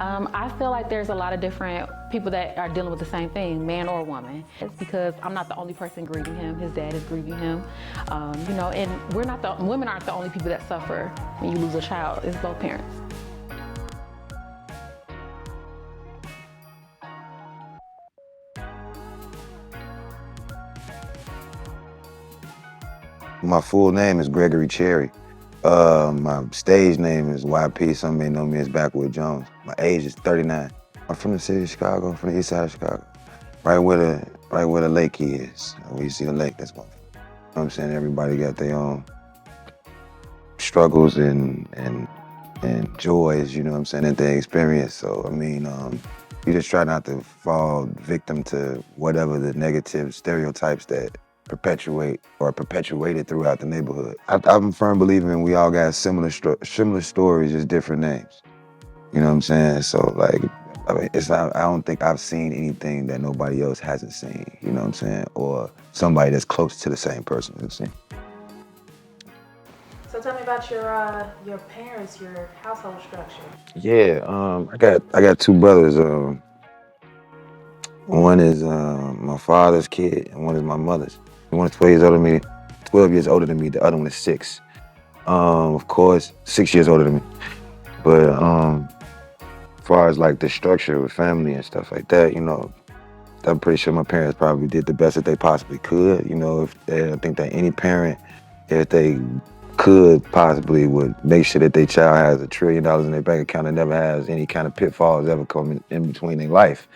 I feel like there's a lot of different people that are dealing with the same thing, man or woman. It's because I'm not the only person grieving him. His dad is grieving him. And women aren't the only people that suffer when you lose a child. It's both parents. My full name is Gregory Cherry. My stage name is YP. Some may know me as Backwood Jones. My age is 39. I'm from the city of Chicago, from the east side of Chicago. Right where the lake is. Where you see the lake, that's one. You know what I'm saying? Everybody got their own struggles and joys, you know what I'm saying, that they experience. So, I mean, you just try not to fall victim to whatever the negative stereotypes that perpetuate or perpetuated throughout the neighborhood. I'm a firm believer in we all got similar stories, just different names. You know what I'm saying? So like, I mean, I don't think I've seen anything that nobody else hasn't seen. You know what I'm saying? Or somebody that's close to the same person has seen. So tell me about your parents, your household structure. Yeah, I got two brothers. One is my father's kid, and one is my mother's. One is 12 years older than me. The other one is 6. Of course, 6 years older than me. But as far as like the structure of family and stuff like that, you know, I'm pretty sure my parents probably did the best that they possibly could. You know, I think that any parent, if they could possibly, would make sure that their child has $1 trillion in their bank account and never has any kind of pitfalls ever come in between their life.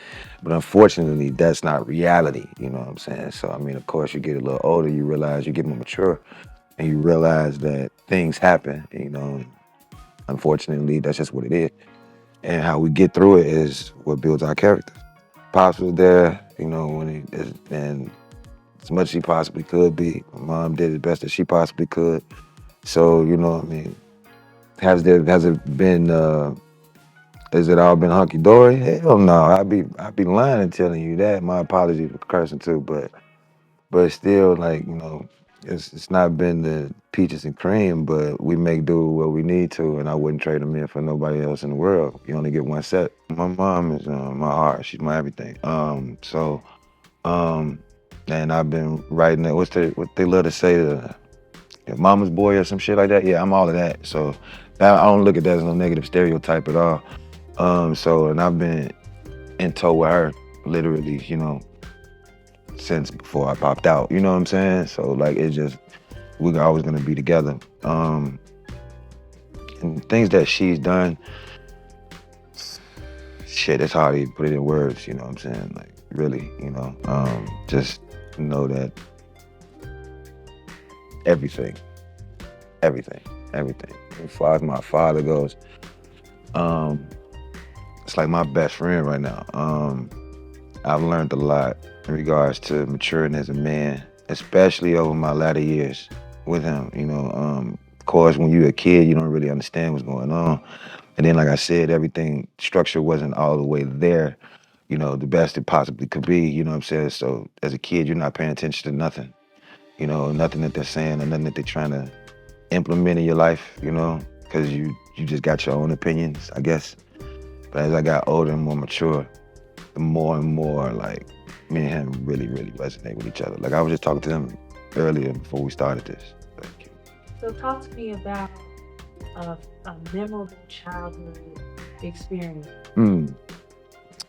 But unfortunately, that's not reality, you know what I'm saying? So, I mean, of course, you get a little older, you realize you get more mature, and you realize that things happen, you know. Unfortunately, that's just what it is. And how we get through it is what builds our character. Pops was there, you know, and as much as he possibly could be. My mom did the best that she possibly could. So, you know what I mean? Has it all been hunky dory? Hell no. I'd be lying and telling you that. My apologies for cursing too, but still, like, you know, it's not been the peaches and cream, but we make do what we need to, and I wouldn't trade them in for nobody else in the world. You only get one set. My mom is my heart. She's my everything. And I've been writing that. What they love to say, mama's boy or some shit like that. Yeah, I'm all of that. So I don't look at that as no negative stereotype at all. And I've been in tow with her, literally, you know, since before I popped out. You know what I'm saying? So like, we're always gonna be together. And things that she's done, shit, it's hard to even put it in words. You know what I'm saying? Like, really, you know, just know that everything. As far as my father goes, it's like my best friend right now. I've learned a lot in regards to maturing as a man, especially over my latter years with him. You know, of course, when you're a kid, you don't really understand what's going on. And then, like I said, everything structure wasn't all the way there, you know, the best it possibly could be, you know what I'm saying? So as a kid, you're not paying attention to nothing, you know, nothing that they're saying or nothing that they're trying to implement in your life, you know, because you just got your own opinions, I guess. But as I got older and more mature, the more and more, like, me and him really, really resonate with each other. Like, I was just talking to him earlier before we started this. Thank you. So talk to me about a memorable childhood experience.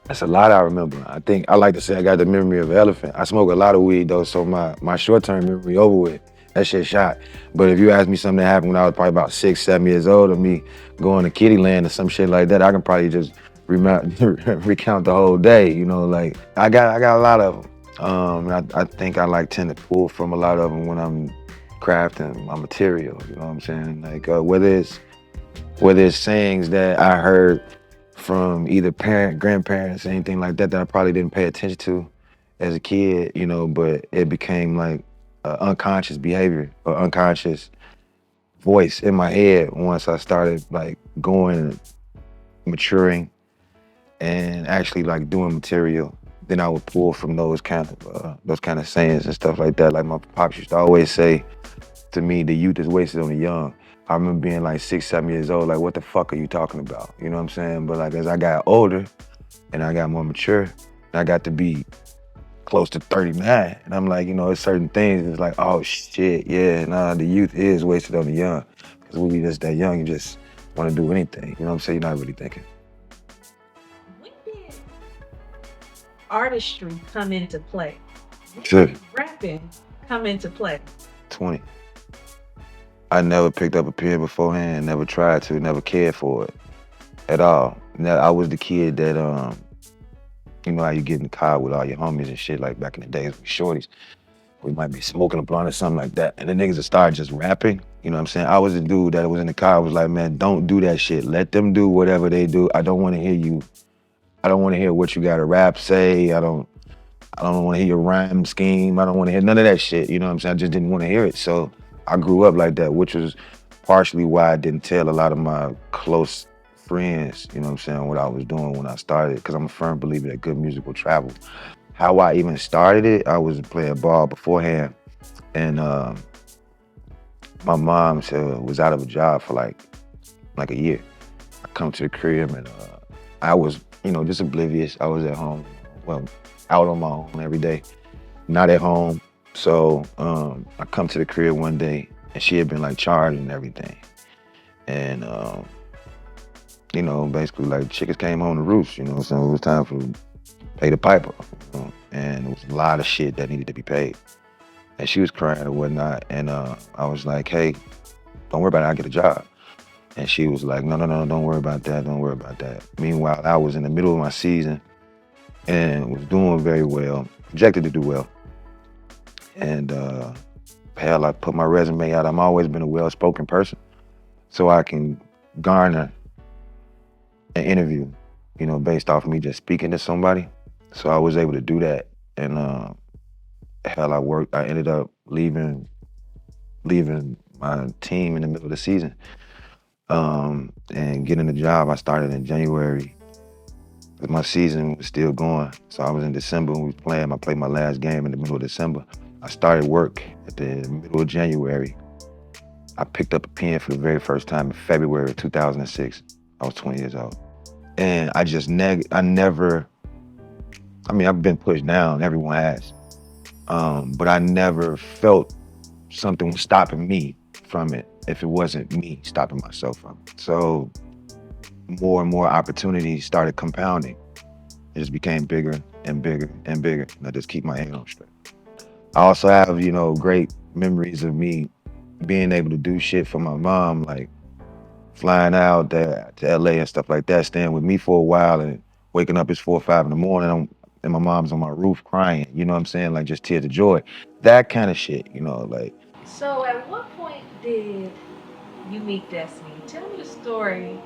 That's a lot I remember. I think I like to say I got the memory of an elephant. I smoke a lot of weed though, so my short-term memory over with. That shit shot. But if you ask me something that happened when I was probably about 6, 7 years old, of me going to Kitty Land or some shit like that, I can probably just recount the whole day. You know, like I got a lot of them. I think I tend to pull from a lot of them when I'm crafting my material. You know what I'm saying? Like whether it's sayings that I heard from either grandparents, anything like that I probably didn't pay attention to as a kid, you know, but it became like unconscious behavior or unconscious voice in my head once I started like going and maturing and actually like doing material. Then I would pull from those kind of sayings and stuff like that. Like my pops used to always say to me, the youth is wasted on the young. I remember being like 6, 7 years old, like, what the fuck are you talking about? You know what I'm saying? But like, as I got older and I got more mature, and I got to be close to 39, and I'm like, you know, it's certain things, it's like, oh shit, yeah, nah, the youth is wasted on the young. Because when you just that young, you just want to do anything. You know what I'm saying? You're not really thinking. When did artistry come into play? When Sure. did rapping come into play? 20. I never picked up a pen beforehand, never tried to, never cared for it at all. Now, I was the kid that, you know how you get in the car with all your homies and shit, like back in the days with shorties. We might be smoking a blunt or something like that. And the niggas would start just rapping, you know what I'm saying? I was the dude that was in the car, I was like, man, don't do that shit. Let them do whatever they do. I don't want to hear you. I don't want to hear what you got to rap say. I don't want to hear your rhyme scheme. I don't want to hear none of that shit. You know what I'm saying? I just didn't want to hear it. So I grew up like that, which was partially why I didn't tell a lot of my close friends, you know what I'm saying, what I was doing when I started, because I'm a firm believer that good music will travel. How I even started it, I was playing ball beforehand, and my mom was out of a job for like a year. I come to the crib and I was, you know, just oblivious. I was at home, well, out on my own every day, not at home. So I come to the crib one day and she had been like charged and everything. And, you know, basically like chickens came home to roost, you know, so it was time for pay the piper. You know? And it was a lot of shit that needed to be paid. And she was crying and whatnot. And I was like, hey, don't worry about it, I'll get a job. And she was like, no, don't worry about that, don't worry about that. Meanwhile, I was in the middle of my season and was doing very well, projected to do well. And hell, I put my resume out. I've always been a well-spoken person, so I can garner an interview, you know, based off of me just speaking to somebody. So I was able to do that. And hell, I ended up leaving my team in the middle of the season and getting a job. I started in January. But my season was still going. So I was in December when we was playing. I played my last game in the middle of December. I started work at the middle of January. I picked up a pen for the very first time in February of 2006. I was 20 years old. And I just I've been pushed down, everyone has. But I never felt something was stopping me from it if it wasn't me stopping myself from it. So more and more opportunities started compounding. It just became bigger and bigger and bigger. And I just keep my head on straight. I also have, you know, great memories of me being able to do shit for my mom, like flying out there to LA and stuff like that, staying with me for a while and waking up, it's 4 or 5 in the morning and my mom's on my roof crying, you know what I'm saying? Like just tears of joy. That kind of shit, you know, like. So at what point did you meet Destiny? Tell me the story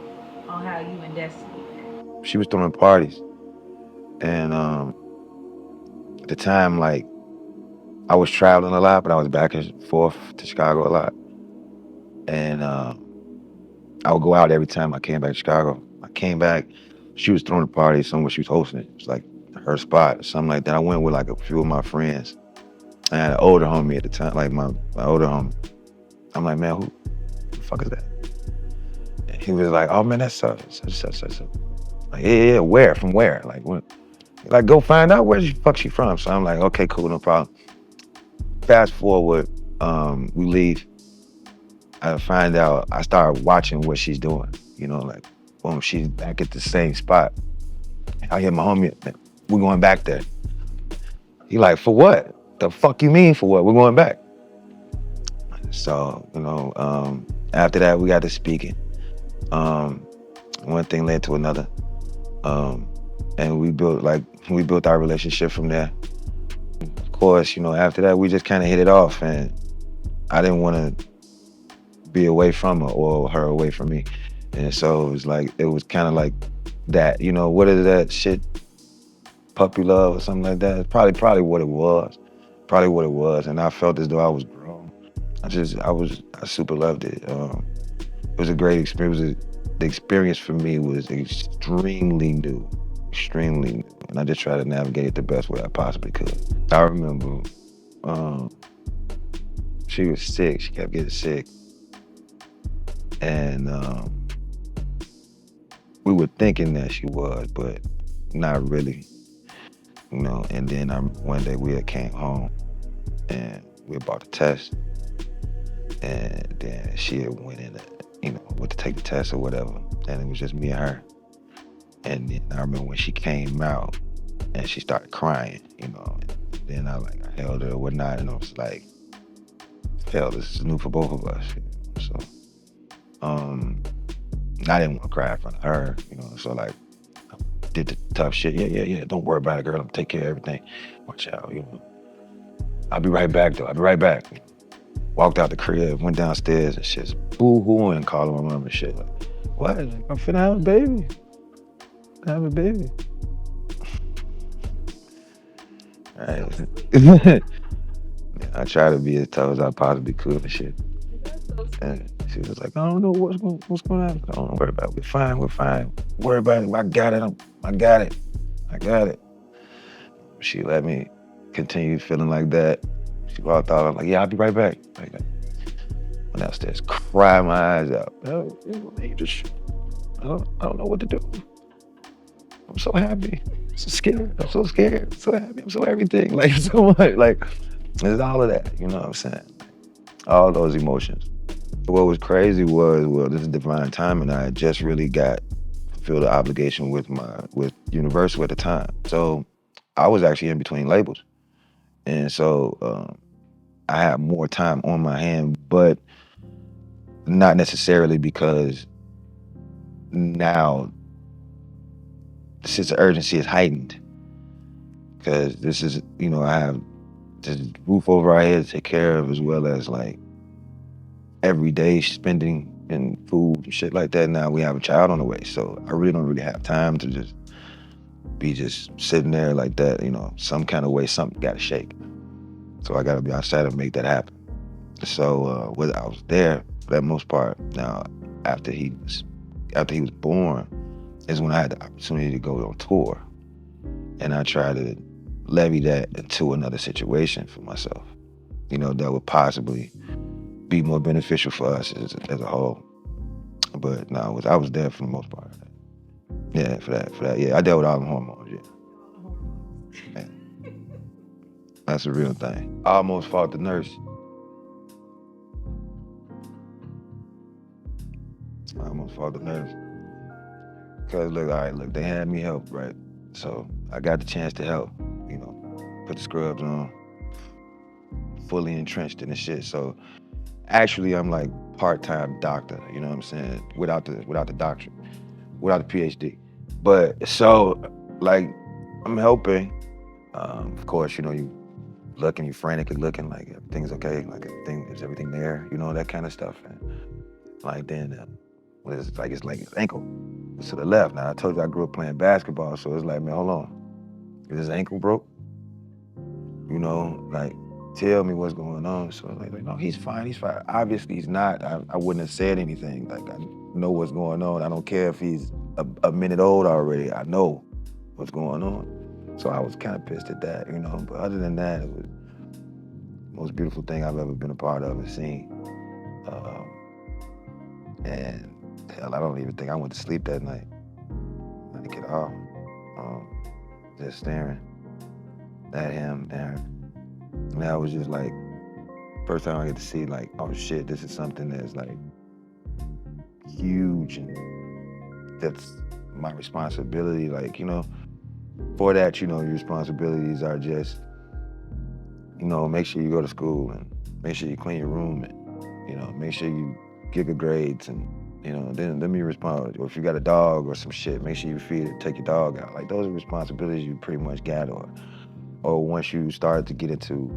on how you and Destiny met. She was throwing parties. And at the time, like, I was traveling a lot, but I was back and forth to Chicago a lot. And I would go out every time I came back to Chicago. I came back, she was throwing a party somewhere she was hosting it. It was like her spot or something like that. I went with like a few of my friends. I had an older homie at the time, like my older homie. I'm like, man, who the fuck is that? And he was like, oh man, that's such. Like, yeah, where? From where? Like, what? Like, go find out where the fuck she from. So I'm like, okay, cool, no problem. Fast forward, we leave. I find out, I start watching what she's doing. You know, like, boom, she's back at the same spot. I hear my homie, we're going back there. He like, for what? The fuck you mean for what? We're going back. So, you know, after that, we got to speaking. One thing led to another. And we built our relationship from there. Of course, you know, after that, we just kind of hit it off, and I didn't want to be away from her or her away from me. And so it was kind of like that, you know, what is that shit? Puppy love or something like that? It's probably what it was. Probably what it was. And I felt as though I was grown. I super loved it. It was a great experience. The experience for me was extremely new. And I just tried to navigate it the best way I possibly could. I remember she was sick, she kept getting sick. And we were thinking that she was, but not really, And then one day we had came home and we had bought the test, and then she had went in, went to take the test or whatever, and it was just me and her. And then I remember when she came out and she started crying, and then I held her or whatnot, and I was like, hell, this is new for both of us. So I didn't want to cry in front of her, so I did the tough shit. Yeah. Don't worry about it, girl. I'm gonna take care of everything. Watch out, I'll be right back though. I'll be right back. Walked out the crib, went downstairs and shit's boo-hooing and calling my mom and shit. Like, what? Like, I'm finna have a baby. Have a baby. Right. I tried to be as tough as I possibly could and shit. And she was like, I don't know what's going to happen. Don't worry about it. We're fine. Don't worry about it. I got it. I got it. She let me continue feeling like that. She walked out. I'm like, yeah, I'll be right back. Like, went downstairs, cried my eyes out. I don't know what to do. I'm so happy. I'm so scared. I'm so scared. I'm so happy. I'm so everything. Like, so much. Like, it's all of that. You know what I'm saying? All those emotions. What was crazy was, this is divine timing. I had just really fulfilled the obligation with Universal at the time. So I was actually in between labels. And so I had more time on my hand, but not necessarily because now the sense of urgency is heightened. Because this is, I have this roof over our head to take care of, as well as everyday spending and food and shit like that. Now we have a child on the way, so I really don't have time to just be sitting there like that. Some kind of way, something got to shake. So I got to be outside and make that happen. So I was there for that most part. Now after he was born is when I had the opportunity to go on tour, and I tried to levy that into another situation for myself. That would possibly be more beneficial for us as a whole. But no, I was there for the most part. Yeah, for that. Yeah, I dealt with all the hormones. Yeah, that's a real thing. I almost fought the nurse. Cause look, they had me help, right? So I got the chance to help. Put the scrubs on, fully entrenched in the shit. So actually, I'm like part-time doctor. You know what I'm saying? Without the doctorate, without the PhD. But so I'm helping. Of course, you looking, you frantically looking like everything's okay, like is everything there? That kind of stuff. And then it's his ankle. It's to the left. Now I told you I grew up playing basketball, so it's like, man, hold on, is his ankle broke? Tell me what's going on. So no, he's fine. Obviously he's not. I wouldn't have said anything. Like, I know what's going on. I don't care if he's a minute old already. I know what's going on. So I was kind of pissed at that, But other than that, it was the most beautiful thing I've ever been a part of and seen. And hell, I don't even think I went to sleep that night. Like at all. Just staring at him, and I was just like, first time I get to see oh shit, this is something that's huge, and that's my responsibility. For that, your responsibilities are just, make sure you go to school, and make sure you clean your room, and make sure you get good grades, and then let me respond. Or if you got a dog or some shit, make sure you feed it, take your dog out. Those are responsibilities you pretty much got. Or once you start to get into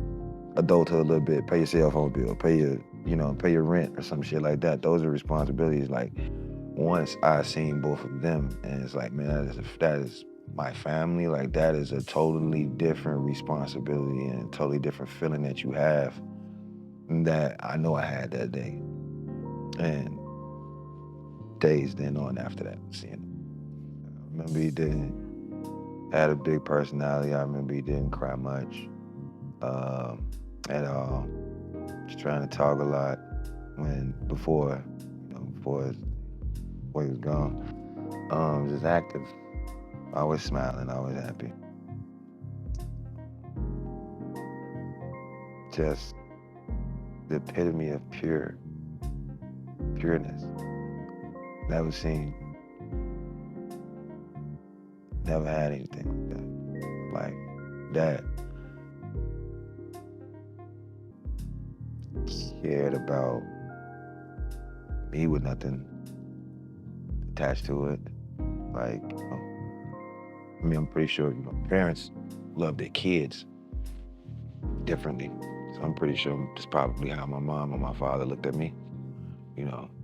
adulthood a little bit, pay your cell phone bill, pay your rent or some shit like that. Those are responsibilities. Once I seen both of them, and it's like, man, that is my family. That is a totally different responsibility and a totally different feeling that you have that I know I had that day. And days then on after that, seeing him. I remember he had a big personality. I remember he didn't cry much at all. Just trying to talk a lot before before he was gone. Just active, always smiling, always happy. Just the epitome of pureness. Never seen, never had anything like that. Cared about me with nothing attached to it. Like, I'm pretty sure, parents love their kids differently. So I'm pretty sure that's probably how my mom or my father looked at me,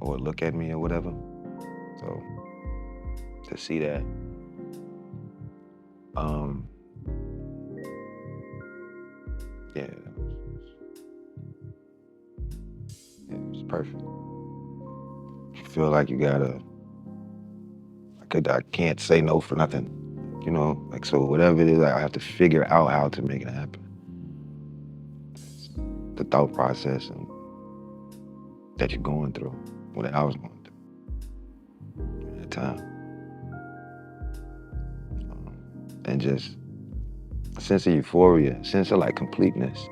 or look at me or whatever. So to see that, yeah, it was perfect. You feel like you gotta, I can't say no for nothing, so whatever it is, I have to figure out how to make it happen. The thought process and that you're going through, or that I was going through at the time. And just a sense of euphoria, a sense of like completeness.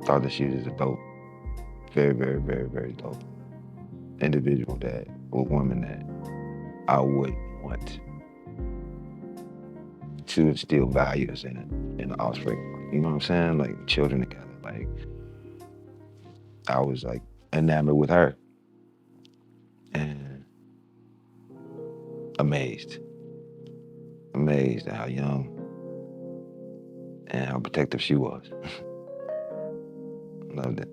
Thought that she was a dope, very, very, very, very dope individual, or woman that I would want to instill values in the offspring. You know what I'm saying? Like children together. Like I was like enamored with her and amazed at how young and how protective she was. Loved it.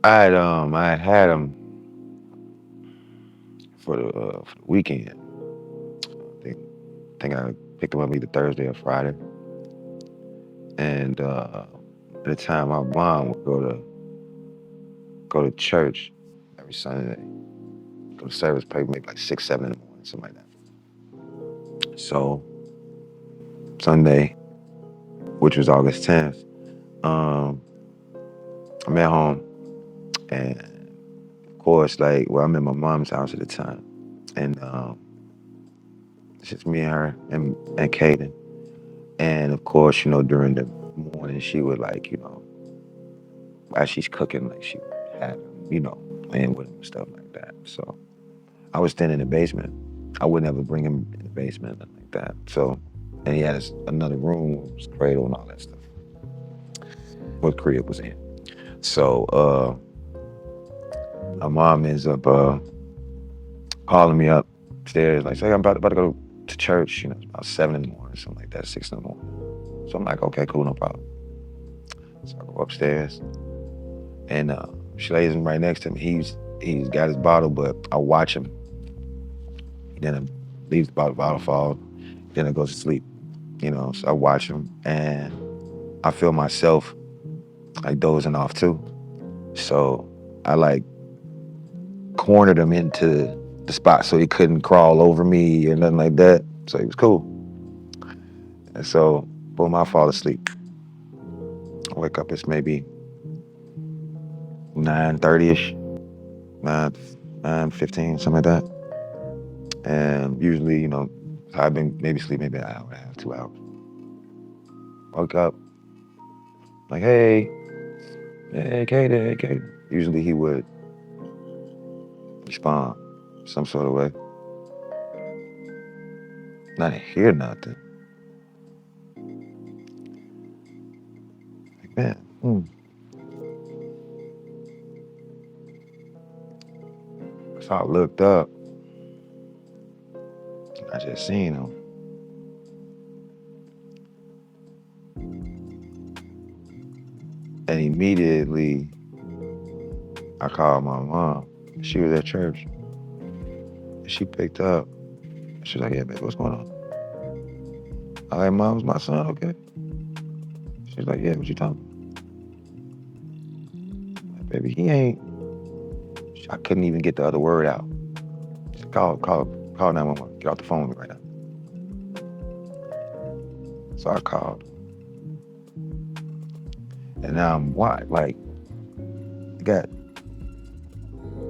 I had him for the weekend. I think I picked him up either Thursday or Friday. And at the time, my mom would go to church every Sunday. Go to service, probably maybe like 6, 7 in the morning, something like that. So Sunday, which was August 10th, I'm at home, and of course, I'm at my mom's house at the time, and it's just me and her and Kaden. And of course, during the morning, she would while she's cooking, she would have playing with him and stuff like that. So I was staying in the basement. I would never bring him in the basement, nothing like that. So, and he had another room with his cradle and all that stuff. What crib was in. So my mom ends up calling me upstairs, like, say I'm about to go to church, it's about 7 in the morning, something like that, 6 in the morning. So I'm like, okay, cool, no problem. So I go upstairs, and she lays him right next to me. He's got his bottle, but I watch him. He then leaves the bottle fall, then it goes to sleep, So I watch him, and I feel myself dozing off too. So I cornered him into the spot so he couldn't crawl over me or nothing like that. So he was cool. And so, boom, I fall asleep. I wake up, it's maybe 9:30-ish, 9:15, something like that. And usually, I've been maybe sleep maybe an hour and a half, 2 hours. Woke up, like, hey, Kaden. Usually he would respond some sort of way. And I didn't hear nothing. Like, man, So I looked up, and I just seen him. And immediately, I called my mom. She was at church. She picked up. She was like, yeah, baby, what's going on? I was like, Mom, is my son okay? She was like, yeah, what you talking about? Like, baby, he ain't. I couldn't even get the other word out. She said, call 911. Get off the phone with me right now. So I called. And now I'm like,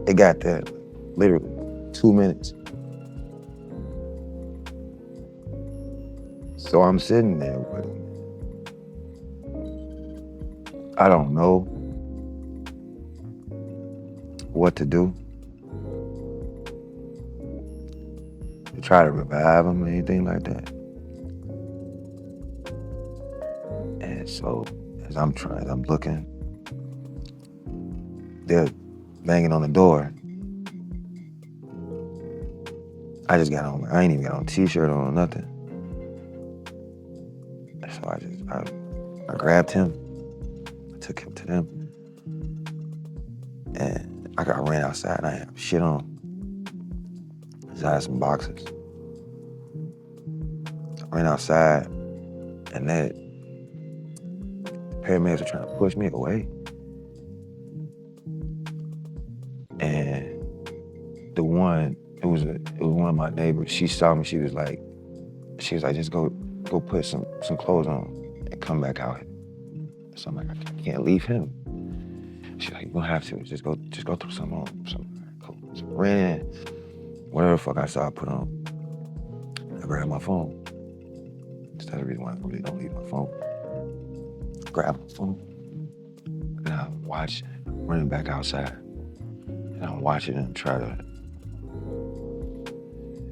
it got there literally 2 minutes. So I'm sitting there with him. I don't know what to do to try to revive him or anything like that. And so as I'm looking, they're banging on the door. I ain't even got on a t-shirt on or nothing. So I grabbed him, I took him to them, and I ran outside and I had shit on. I had some boxers. I ran outside and the paramedics were trying to push me away. And it was one of my neighbors. She saw me, she was like, just go put some clothes on and come back out. So I'm like, I can't leave him. She's like, you don't have to, just go throw something on. So I'm like, cool. So I ran in, whatever the fuck I saw, I put on. I grabbed my phone. That's the reason why I really don't leave my phone. Grab my phone, and I'm running back outside, and I'm watching him try to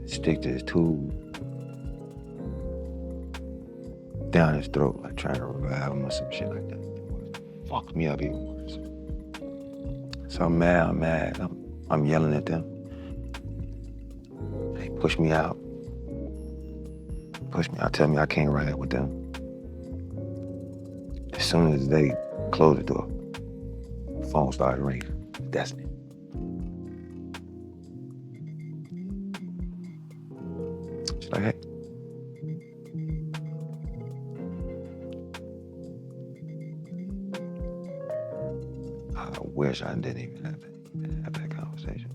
stick this tube down his throat, like trying to revive him or some shit like that. Fucked me up even worse. So I'm mad. I'm yelling at them. They push me out, tell me I can't ride with them. As soon as they closed the door, the phone started ringing. Destiny. She's like, hey. I wish I didn't even have that conversation.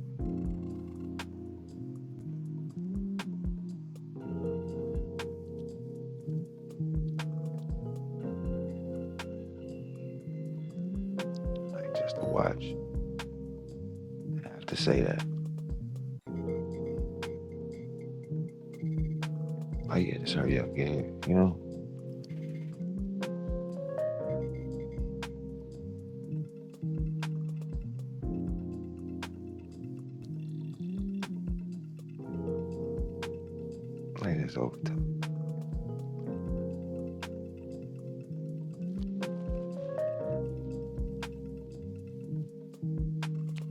Like, just to watch. I have to say that. Oh yeah, just hurry up, get here, you know? Like, it's over to.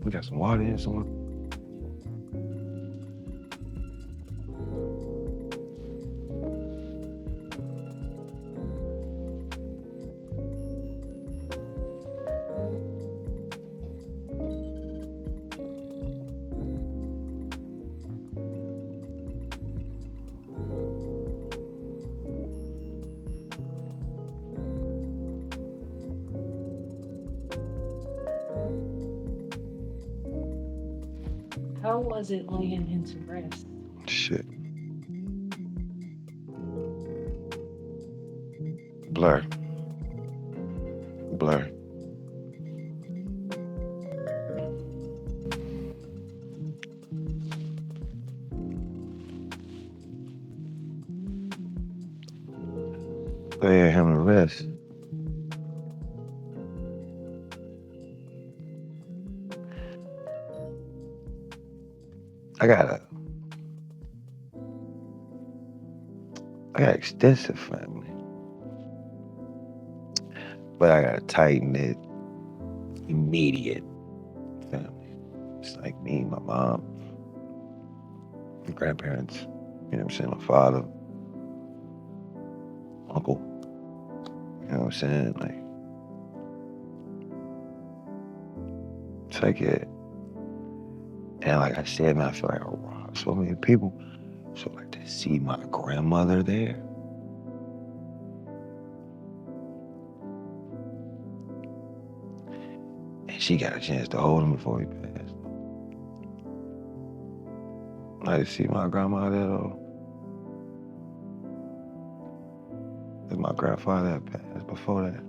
We got some water in somewhere. How was it laying him to rest? Shit. Blur. Lay him to rest. I got extensive family, but I got a tight-knit, immediate family. It's like me, my mom, my grandparents, you know what I'm saying, my father, uncle, you know what I'm saying, like, it's like it. And like I said, man, I feel like I robbed so many people. So like to see my grandmother there, and she got a chance to hold him before he passed. Like to see my grandma there though. Cause my grandfather had passed before that.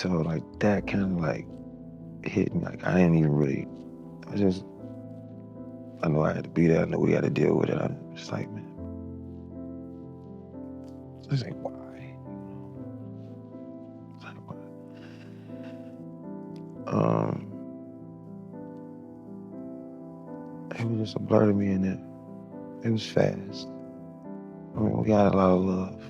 So like that kind of like hit me. Like I didn't even really, I know I had to be there. I know we had to deal with it. I'm just like, man, it's like, why? It's like, why? It was just a blur to me in there. It was fast. I mean, we got a lot of love.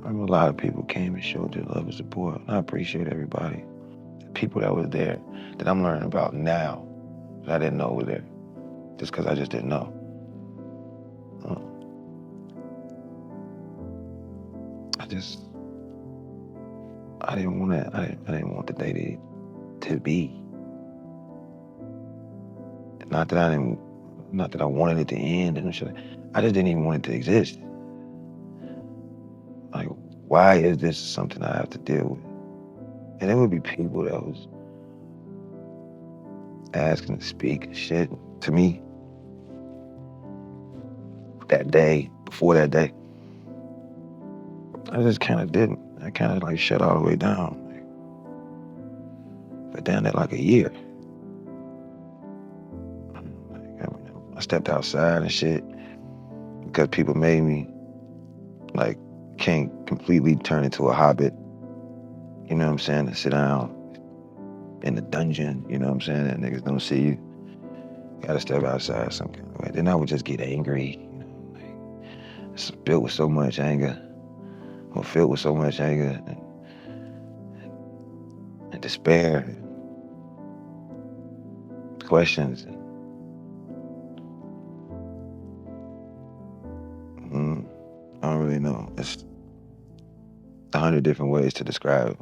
I mean, a lot of people came and showed their love and support. I appreciate everybody. The people that was there that I'm learning about now that I didn't know were there just because I just didn't know. I didn't want that. I didn't want the day to be. Not that I wanted it to end and shit. I just didn't even want it to exist. Like, why is this something I have to deal with? And there would be people that was asking to speak and shit to me that day, before that day. I just kind of didn't. I kind of like shut all the way down. But down there like a year. I stepped outside and shit because people made me like can't completely turn into a hobbit. You know what I'm saying? To sit down in the dungeon, you know what I'm saying? That niggas don't see you. You gotta step outside some kind of way. Then I would just get angry, you know, like filled with so much anger. Or filled with so much anger and despair and questions. I don't really know. It's 100 different ways to describe it.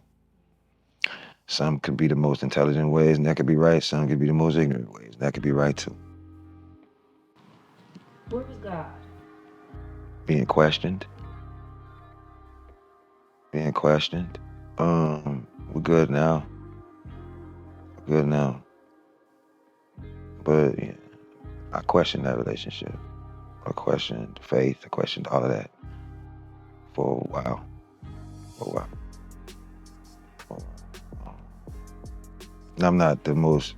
Some could be the most intelligent ways, and that could be right. Some could be the most ignorant ways, and that could be right too. Where was God? Being questioned. We're good now. But yeah, I questioned that relationship. I questioned faith. I questioned all of that for a while. And I'm not the most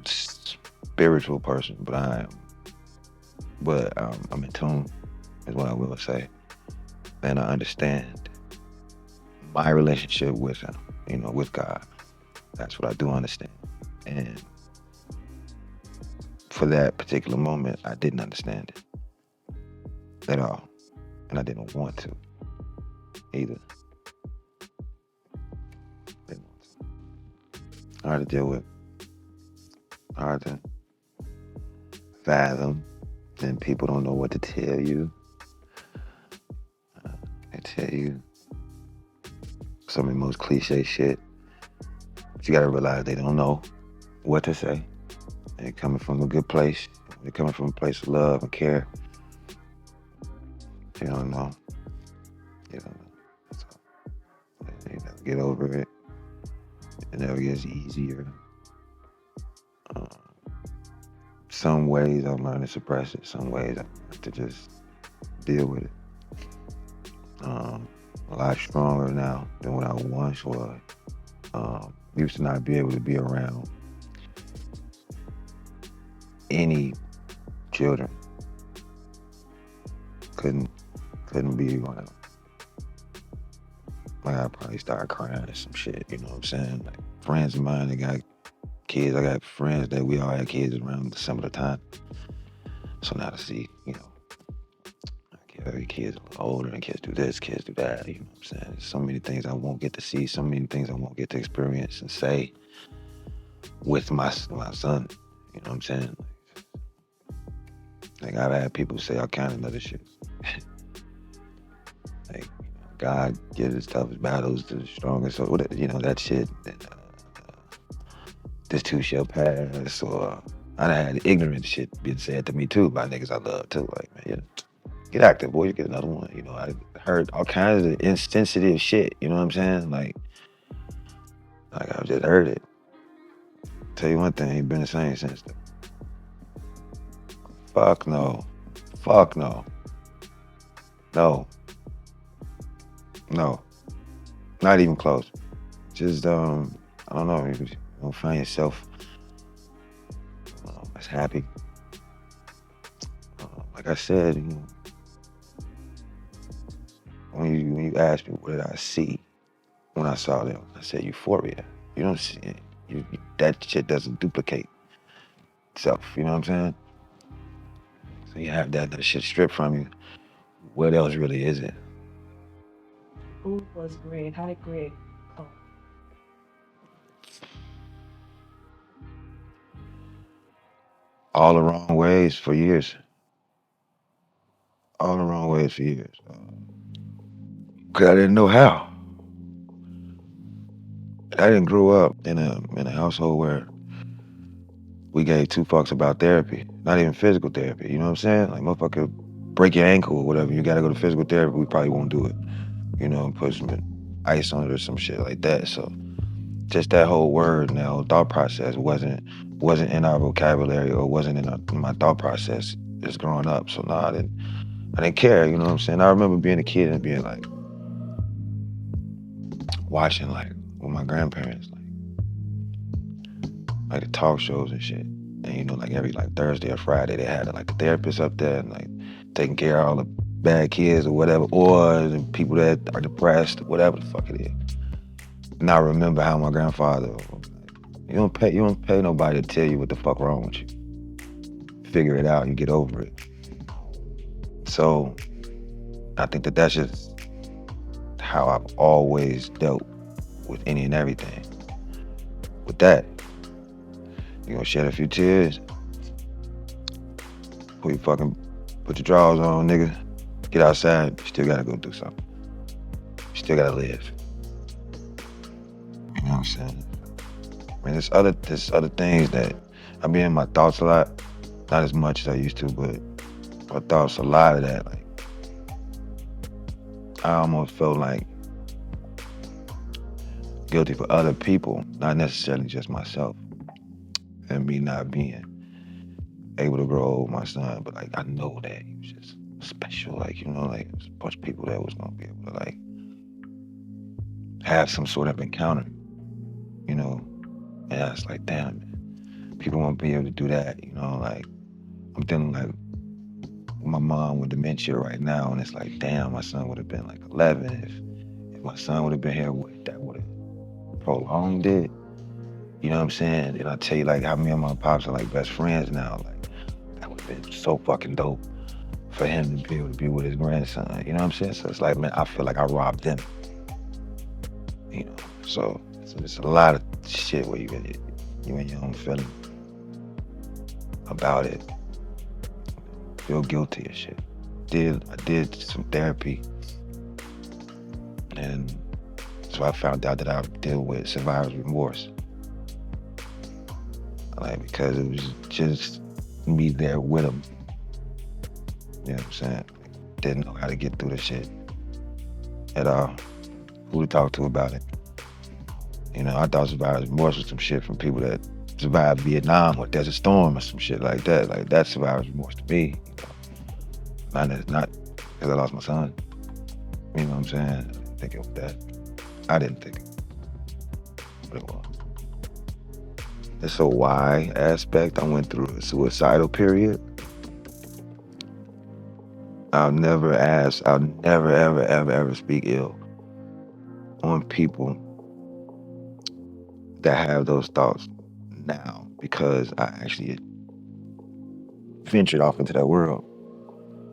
spiritual person, but I am. But I'm in tune, is what I will say. And I understand my relationship with him, you know, with God. That's what I do understand. And for that particular moment, I didn't understand it at all. And I didn't want to either. Hard to deal with. Hard to fathom. And people don't know what to tell you. They tell you some of the most cliche shit. But you gotta realize they don't know what to say. They're coming from a good place. They're coming from a place of love and care. You don't know. So, you never get over it. It never gets easier. Some ways I've learned to suppress it. Some ways I learned to just deal with it. A lot stronger now than what I once was. Used to not be able to be around any children. Couldn't be around them. Like I probably started crying or some shit, you know what I'm saying? Like friends of mine that got kids, I got friends that we all had kids around some of the time. So now to see, you know, every kid's a little older and kids do this, kids do that, you know what I'm saying? There's so many things I won't get to see, so many things I won't get to experience and say with my son, you know what I'm saying? Like I've had people say all kinds of other shit. Like, God gives his toughest battles to the strongest, so you know, that shit. This too shall pass, or I done had ignorant shit being said to me too by niggas I love too. Like, man, yeah, get active, boy, you get another one. You know, I heard all kinds of insensitive shit, you know what I'm saying? Like I've just heard it. Tell you one thing, ain't been the same since then. Fuck no. Fuck no. No. No. Not even close. Just I don't know. You don't find yourself as happy. Like I said, you know, when you asked me what did I see when I saw them, I said euphoria. You don't see it. That shit doesn't duplicate itself. You know what I'm saying? So you have that shit stripped from you. What else really is it? Who was Greg? How did Greg come? All the wrong ways for years. All the wrong ways for years. Cause I didn't know how. I didn't grow up in a household where we gave two fucks about therapy. Not even physical therapy. You know what I'm saying? Like motherfucker break your ankle or whatever. You gotta go to physical therapy. We probably won't do it. You know, put some ice on it or some shit like that. So just that whole word and that whole thought process wasn't in our vocabulary or wasn't in my thought process just growing up. So nah, I didn't care. You know what I'm saying? I remember being a kid and being like watching like with my grandparents like the talk shows and shit. And you know, like every like Thursday or Friday, they had like a therapist up there and like taking care of all the bad kids or whatever, or the people that are depressed, whatever the fuck it is. And I remember how my grandfather, you don't pay nobody to tell you what the fuck wrong with you. Figure it out and get over it. So I think that's just how I've always dealt with any and everything. With that, you gonna shed a few tears, put your drawers on, nigga. Get outside. You still gotta go do something. You still gotta live. You know what I'm saying? I mean, there's other things that I be in my thoughts a lot. Not as much as I used to, but my thoughts a lot of that. Like I almost felt like guilty for other people, not necessarily just myself, and me not being able to grow old with my son. But like I know that he was just special. Like, you know, like there's a bunch of people that was gonna be able to like have some sort of encounter, you know. And I was like, damn, man, people won't be able to do that, you know. Like I'm dealing like with my mom with dementia right now, and it's like, damn, my son would have been like 11 if my son would have been here. That would have prolonged it. You know what I'm saying? And I tell you like how me and my pops are like best friends now. Like that would have been so fucking dope for him to be able to be with his grandson. You know what I'm saying? So it's like, man, I feel like I robbed them. You know, so it's a lot of shit where you in your own feeling about it. Feel guilty and shit. I did some therapy, and so I found out that I deal with survivor's remorse. Like because it was just me there with him. You know what I'm saying? Didn't know how to get through the shit at all. Who to talk to about it? You know, I thought survivor's remorse was some shit from people that survived Vietnam or Desert Storm or some shit like that. Like that's survivor's remorse to me. You know? Not because I lost my son. You know what I'm saying? I didn't think it was that. I didn't think it. But it was. It's a why aspect. I went through a suicidal period. I'll never ever speak ill on people that have those thoughts now because I actually ventured off into that world.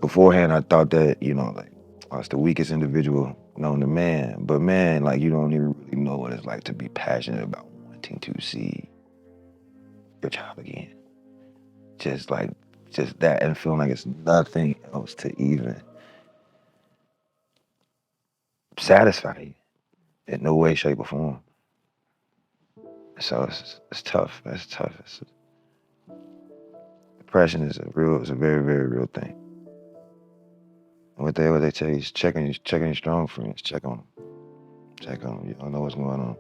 Beforehand, I thought that, you know, like I was the weakest individual known to man. But man, like you don't even really know what it's like to be passionate about wanting to see your child again. Just that and feeling like it's nothing else to even satisfy you in no way, shape, or form. So it's tough. It's tough. Depression is a very, very real thing. And what they tell you is checking your strong friends. Check on them. Check on them. You don't know what's going on.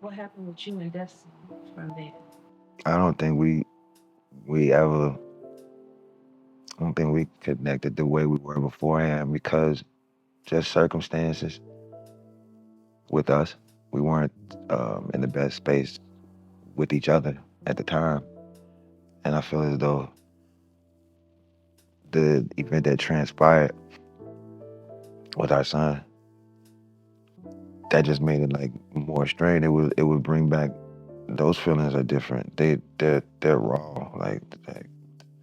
What happened with you and Destiny from there? I don't think we ever. I don't think we connected the way we were beforehand because just circumstances. with us. We weren't in the best space with each other at the time. And I feel as though the event that transpired with our son, that just made it like more strained. It would bring back, those feelings are different. They're raw. Like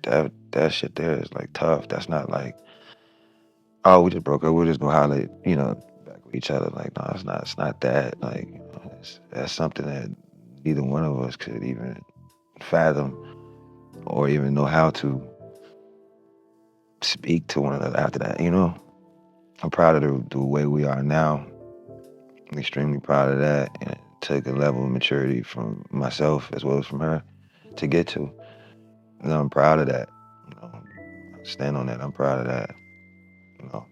that shit there is like tough. That's not like, oh, we just broke up, we'll just go holler, back with each other. Like, no, it's not that. Like, that's something that neither one of us could even fathom or even know how to speak to one another after that. I'm proud of the way we are now. I'm extremely proud of that. And it took a level of maturity from myself as well as from her to get to. And I'm proud of that. I stand on that. I'm proud of that. You know.